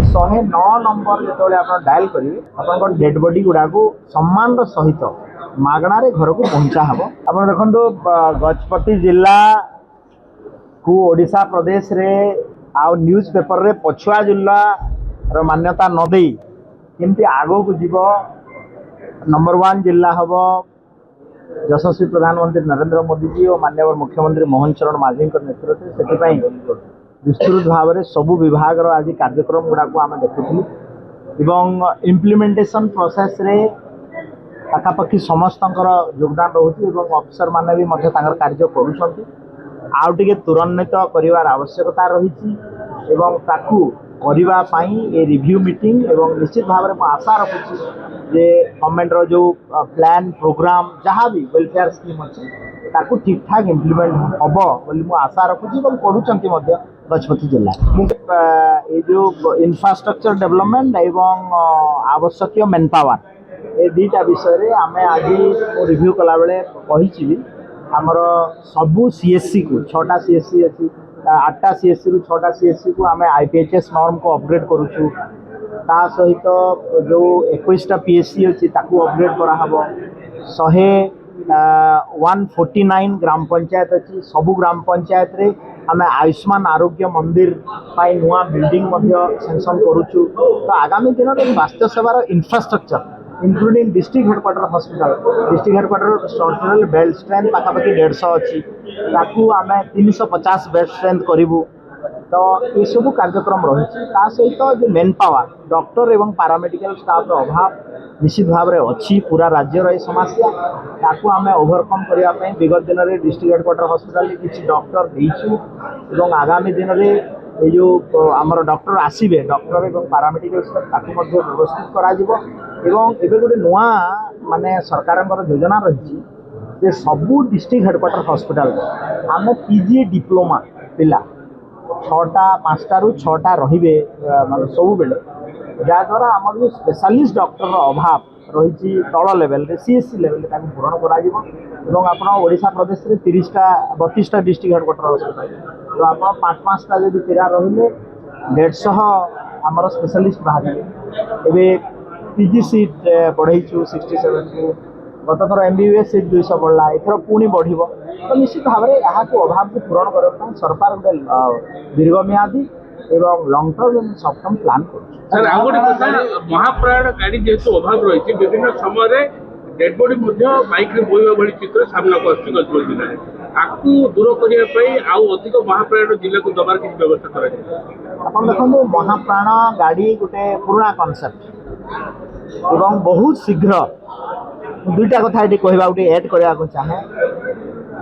109 number जो आप dial करेंगे आप डेड बॉडी गुड़ा को सम्मान सहित मागणार घर को पहुंचा हम। आप देखो गजपति जिला को ओडिशा प्रदेश रे आउ न्यूज पेपर रे पछुआ जिला रो मान्यता न दे केमती आगो को जीव नंबर 1 जिला हम यशस्वी प्रधानमंत्री नरेंद्र मोदी जी और माननीय मुख्यमंत्री मोहन चरण माझी नेतृत्व से विस्तृत भाव में सबू विभाग आज कार्यक्रम गुड़ा को आम देखुलू इम्प्लीमेंटेशन प्रोसेस रे पाखापाखि समस्त योगदान रोचे अफिसर मैंने भी कार्य करुँच आउ टे त्वरान्वित करार आवश्यकता रही रिव्यू मीटिंग एवं निश्चित भाव में आशा रखुच्छी जे गवर्नमेंट रो जो प्लान प्रोग्राम जहाँ भी वेलफेयर स्कीम अच्छी ताकू ठीक ठाक इम्प्लीमेंट हम बोली मुझे आशा रखुच्छी करूँ गजपति जिला ये जो इंफ्रास्ट्रक्चर डेवलपमेंट एवं आवश्यक मैन पावर ये दुईटा विषय आम आज रिव्यू कला बेले कही आमर सबू सीएससी को 6टा सीएससी अच्छी 8टा सीएससी रु 6टा सीएससी को आम आईपीएचएस नॉर्म को अपग्रेड करुचु ता सहित जो 21टा पीएससी अच्छी ताकू अपग्रेड कराहब 149 ग्राम पंचायत अच्छी सबू ग्राम पंचायत रे आम आयुष्मान आरोग्य मंदिर पाई नुआ बिल्डिंग सेंक्शन करुचु। तो आगामी दिन में स्वास्थ्य सेवार infrastructure including district headquarter hospital district headquarter structural bed strength पाखापाखि 150 अच्छी ताकू आम 350 बेड स्ट्रेंथ करूँ। तो ये सब कार्यक्रम रही सहित जो मेन पावर डॉक्टर एवं पैरामेडिकल स्टाफ अभाव निश्चित भाव में अच्छी पूरा राज्यर ये समस्या ताकू आम ओभरकम करने विगत दिन में डिस्ट्रिक्ट हेडक्वार्टर हॉस्पिटल किसी डॉक्टर देचु आगामी दिन में ये जो आमर डॉक्टर आसवे डॉक्टर एवं पैरामेडिकल स्टाफ ताकू व्यवस्थित कर गोटे नुआ माने सरकार योजना रही सबू डिस्ट्रिक्ट हेडक्वार्टर हॉस्पिटल आम पीजी डिप्लोमा पिला 5टा रु 6टा रे सब बेले जहाँद्वारा आम जो स्पेशलिस्ट डॉक्टर अभाव रही तल लेवल सीएससी लेवल पूरण करा प्रदेश में 32टा डिस्ट्रिक्ट हेडक्वार्टर हॉस्पिटल तो आप 5-5टा जब पिला रही 150 आमर स्पेशलिस्ट बाहर ए पीजी सीट बढ़ाईचु 67 को गत थर एमबीबीएस सीट 200 बढ़ला एथर पुणी बढ़ तो निश्चित भाव में यहाँ अभाव को पूरण करने सरकार गोटे दीर्घमियादी एवं lung term short term plan कर महाप्राण गाड़ी जेहेतु अभाव रही विभिन्न समय डेड बॉडी बाइक रे बोईवा भली चित्र सामना को आसुची गजपति जिले में आपको दूर करने अधिक महाप्राण जिला को दबार किसी व्यवस्था कर देखो महाप्राण गाड़ी गोटे पुराना कनसेप्ट एवं बहुत शीघ्र दुईटा कथा ये कहवा गोटे एड करने चाहे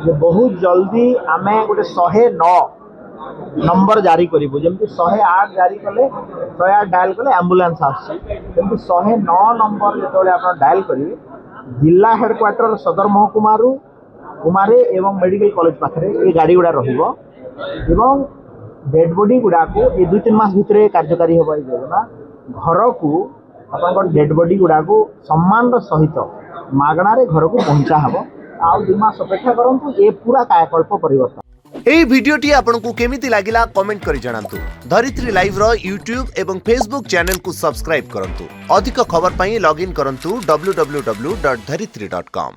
जे बहुत जल्दी आम गोटे 109 नंबर जारी करूँ जमी 108 जारी कले 108 डायल कले एम्बुलेंस आसमी 109 नंबर जो आप डायल करेंगे जिला हेडक्वार्टर सदर महकुमा कुमारे एवं मेडिकल कॉलेज पाखे ये गाड़ी गुड़ा एवं डेड बॉडी गुड़ा को ये 2-3 मास भितर कार्यकारी होगा योजना घर को आप डेड बॉडी गुड़ा को सम्मान सहित मागणार घर को पहुंचा हम आ 2 मास अपेक्षा करूँ ये पूरा कायाकल्प परिवर्तन। এই ভিডিওটি আপনার কেমিতি লাগিলা কমেন্ট করে জানান্তু। ধরিত্রী লাইভ র यूट्यूब एवं फेसबुक चैनल को सब्सक्राइब करंतु। अधिक खबर पाई लॉगिन करंतु www.dharitri.com।